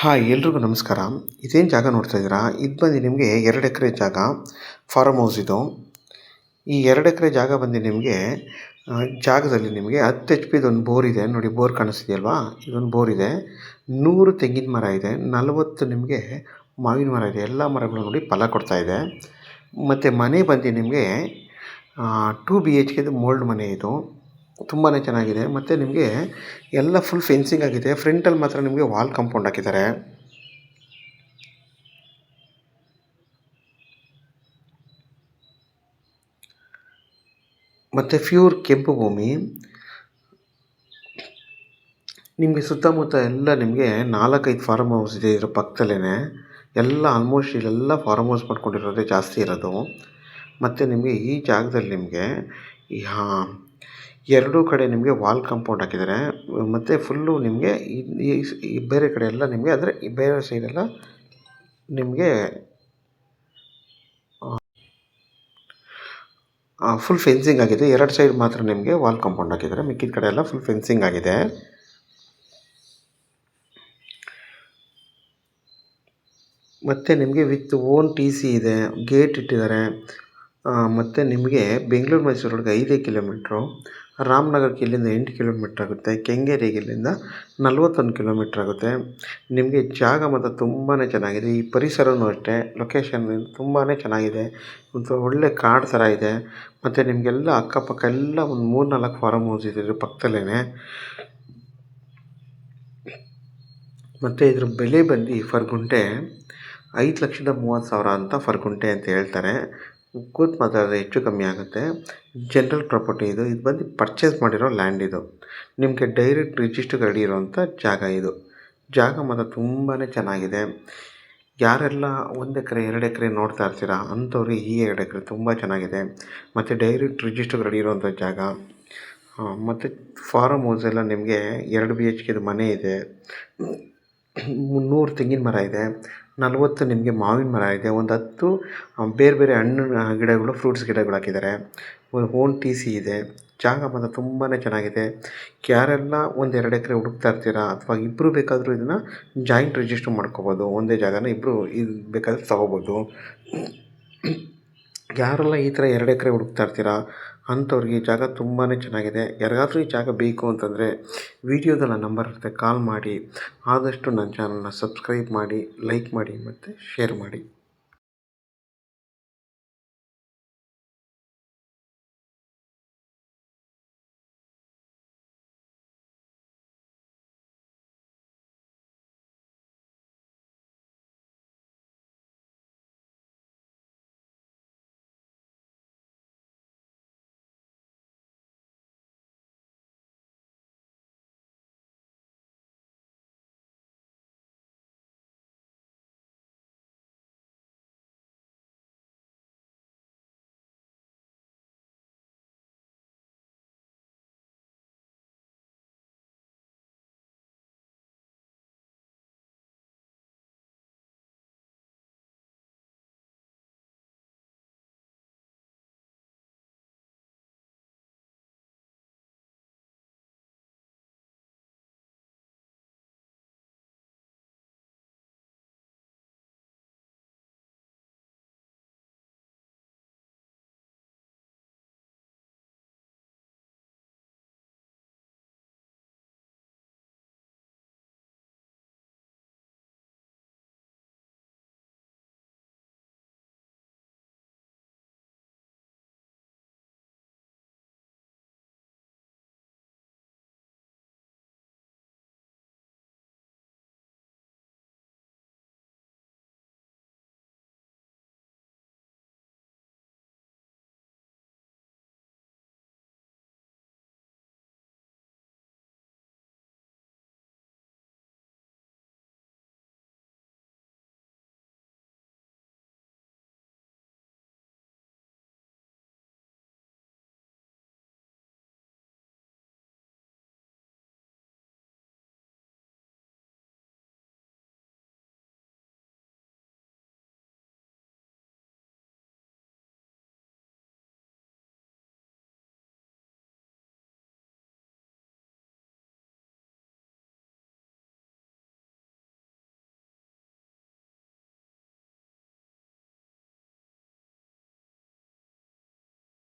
Hi ಎಲ್ರಿಗೂ ನಮಸ್ಕಾರ. ಇದೇನು ಜಾಗ ನೋಡ್ತಾ ಇದ್ದೀರಾ? ಇದು ಬಂದು ನಿಮಗೆ 2 ಎಕರೆ ಜಾಗ, ಫಾರ್ಮ್ ಹೌಸ್ ಇದು. ಈ 2 ಎಕರೆ ಜಾಗ ಬಂದು ನಿಮಗೆ ಜಾಗದಲ್ಲಿ ನಿಮಗೆ 10 ಎಚ್ ಪಿದು ಒಂದು ಬೋರ್ ಇದೆ ನೋಡಿ. ಬೋರ್ ಕಾಣಿಸ್ತಿದೆಯಲ್ವಾ? ಇದೊಂದು ಬೋರ್ ಇದೆ. 100 ತೆಂಗಿನ ಮರ ಇದೆ, 40 ನಿಮಗೆ ಮಾವಿನ ಮರ ಇದೆ. ಎಲ್ಲ ಮರಗಳು ನೋಡಿ ಫಲ ಕೊಡ್ತಾ ಇದೆ. ಮತ್ತು ಮನೆ ಬಂದು ನಿಮಗೆ 2 BHKದು ಮೋಲ್ಡ್ ಮನೆ ಇದು. ತುಂಬಾ ಚೆನ್ನಾಗಿದೆ. ಮತ್ತು ನಿಮಗೆ ಎಲ್ಲ ಫುಲ್ ಫೆನ್ಸಿಂಗ್ ಆಗಿದೆ. ಫ್ರಂಟಲ್ಲಿ ಮಾತ್ರ ನಿಮಗೆ ವಾಲ್ ಕಾಂಪೌಂಡ್ ಹಾಕಿದ್ದಾರೆ. ಮತ್ತು ಪ್ಯೂರ್ ಕೆಂಪು ಭೂಮಿ. ನಿಮಗೆ ಸುತ್ತಮುತ್ತ ಎಲ್ಲ ನಿಮಗೆ 4-5 ಫಾರ್ಮ್ ಹೌಸ್ ಇದೆ ಇದರ ಪಕ್ಕದಲ್ಲೇ. ಎಲ್ಲ ಆಲ್ಮೋಸ್ಟ್ ಇಲ್ಲೆಲ್ಲ ಫಾರ್ಮ್ ಹೌಸ್ ಮಾಡ್ಕೊಂಡಿರೋದೇ ಜಾಸ್ತಿ ಇರೋದು. ಮತ್ತು ನಿಮಗೆ ಈ ಜಾಗದಲ್ಲಿ ನಿಮಗೆ ಎರಡೂ ಕಡೆ ನಿಮಗೆ ವಾಲ್ ಕಾಂಪೌಂಡ್ ಹಾಕಿದ್ದಾರೆ. ಮತ್ತು ಫುಲ್ಲು ನಿಮಗೆ ಈ ಬೇರೆ ಕಡೆ ಎಲ್ಲ ನಿಮಗೆ ಅಂದರೆ ಈ ಬೇರೆ ಸೈಡೆಲ್ಲ ನಿಮಗೆ ಫುಲ್ ಫೆನ್ಸಿಂಗ್ ಆಗಿದೆ. 2 ಸೈಡ್ ಮಾತ್ರ ನಿಮಗೆ ವಾಲ್ ಕಾಂಪೌಂಡ್ ಹಾಕಿದ್ದಾರೆ. ಮಿಕ್ಕಿದ ಕಡೆ ಎಲ್ಲ ಫುಲ್ ಫೆನ್ಸಿಂಗ್ ಆಗಿದೆ. ಮತ್ತು ನಿಮಗೆ ವಿತ್ ಓನ್ TC ಇದೆ, ಗೇಟ್ ಇಟ್ಟಿದ್ದಾರೆ. ಮತ್ತು ನಿಮಗೆ ಬೆಂಗಳೂರು ಮೈಸೂರು ರೋಡ್ಗೆ 5 ಕಿಲೋಮೀಟ್ರು, ರಾಮನಗರಕ್ಕೆ ಇಲ್ಲಿಂದ 8 ಕಿಲೋಮೀಟ್ರ್ ಆಗುತ್ತೆ, ಕೆಂಗೇರಿಗೆ ಇಲ್ಲಿಂದ 41 ಕಿಲೋಮೀಟ್ರ್ ಆಗುತ್ತೆ. ನಿಮಗೆ ಜಾಗ ಮಾತ್ರ ತುಂಬಾ ಚೆನ್ನಾಗಿದೆ. ಈ ಪರಿಸರವೂ ಅಷ್ಟೇ, ಲೊಕೇಶನ್ ತುಂಬಾ ಚೆನ್ನಾಗಿದೆ. ಒಂದು ಒಳ್ಳೆ ಕಾಡು ಥರ ಇದೆ. ಮತ್ತು ನಿಮಗೆಲ್ಲ ಅಕ್ಕಪಕ್ಕ ಎಲ್ಲ ಒಂದು 3-4 ಫಾರ್ಮ್ ಹೌಸ್ ಇದೆ ಇದ್ರ ಪಕ್ಕದಲ್ಲೇ. ಮತ್ತು ಇದ್ರ ಬೆಲೆ ಬಂದು ಫರ್ ಗುಂಟೆ 5,30,000 ಅಂತ ಫರ್ ಗುಂಟೆ ಅಂತ ಹೇಳ್ತಾರೆ. ಕೂತು ಮಾತಾಡಿದ್ರೆ ಹೆಚ್ಚು ಕಮ್ಮಿ ಆಗುತ್ತೆ. ಜನರಲ್ ಪ್ರಾಪರ್ಟಿ ಇದು. ಇದು ಬಂದು ಪರ್ಚೇಸ್ ಮಾಡಿರೋ ಲ್ಯಾಂಡ್ ಇದು. ನಿಮಗೆ ಡೈರೆಕ್ಟ್ ರಿಜಿಸ್ಟರ್ ರೆಡಿ ಇರೋವಂಥ ಜಾಗ ಇದು. ಜಾಗ ಮಾತ್ರ ತುಂಬಾ ಚೆನ್ನಾಗಿದೆ. ಯಾರೆಲ್ಲ 1 ಎಕರೆ 2 ಎಕರೆ ನೋಡ್ತಾ ಇರ್ತೀರಾ ಅಂಥವ್ರಿಗೆ ಈ 2 ಎಕರೆ ತುಂಬ ಚೆನ್ನಾಗಿದೆ. ಮತ್ತು ಡೈರೆಕ್ಟ್ ರಿಜಿಸ್ಟರ್ ರೆಡಿ ಇರೋವಂಥ ಜಾಗ. ಮತ್ತು ಫಾರಮ್ ಹೌಸ್ ಎಲ್ಲ ನಿಮಗೆ 2 BHKದು ಮನೆ ಇದೆ, 100 ತೆಂಗಿನ ಮರ ಇದೆ, 40 ನಿಮಗೆ ಮಾವಿನ ಮರ ಇದೆ, ಒಂದು 10 ಬೇರೆ ಬೇರೆ ಹಣ್ಣಿನ ಗಿಡಗಳು, ಫ್ರೂಟ್ಸ್ ಗಿಡಗಳು ಹಾಕಿದ್ದಾರೆ. ಓನ್ TC ಇದೆ. ಜಾಗ ಮಾತ್ರ ತುಂಬಾ ಚೆನ್ನಾಗಿದೆ. ಯಾರೆಲ್ಲ 1-2 ಎಕರೆ ಹುಡುಕ್ತಾ ಇರ್ತೀರಾ ಅಥವಾ ಇಬ್ಬರು ಬೇಕಾದರೂ ಇದನ್ನು ಜಾಯಿಂಟ್ ರಿಜಿಸ್ಟರ್ ಮಾಡ್ಕೋಬೋದು. ಒಂದೇ ಜಾಗನ ಇಬ್ಬರು ಇದು ಬೇಕಾದರೆ ತೊಗೋಬೋದು. ಯಾರೆಲ್ಲ ಈ ಥರ 2 ಎಕರೆ ಹುಡುಕ್ತಾ ಇರ್ತೀರಾ ಅಂಥವ್ರಿಗೆ ಈ ಜಾಗ ತುಂಬಾ ಚೆನ್ನಾಗಿದೆ. ಯಾರಿಗಾದ್ರೂ ಈ ಜಾಗ ಬೇಕು ಅಂತಂದರೆ ವಿಡಿಯೋದಲ್ಲಿ ನಂಬರ್ ಇರುತ್ತೆ, ಕಾಲ್ ಮಾಡಿ. ಆದಷ್ಟು ನನ್ನ ಚಾನಲ್ನ ಸಬ್ಸ್ಕ್ರೈಬ್ ಮಾಡಿ, ಲೈಕ್ ಮಾಡಿ ಮತ್ತು ಶೇರ್ ಮಾಡಿ.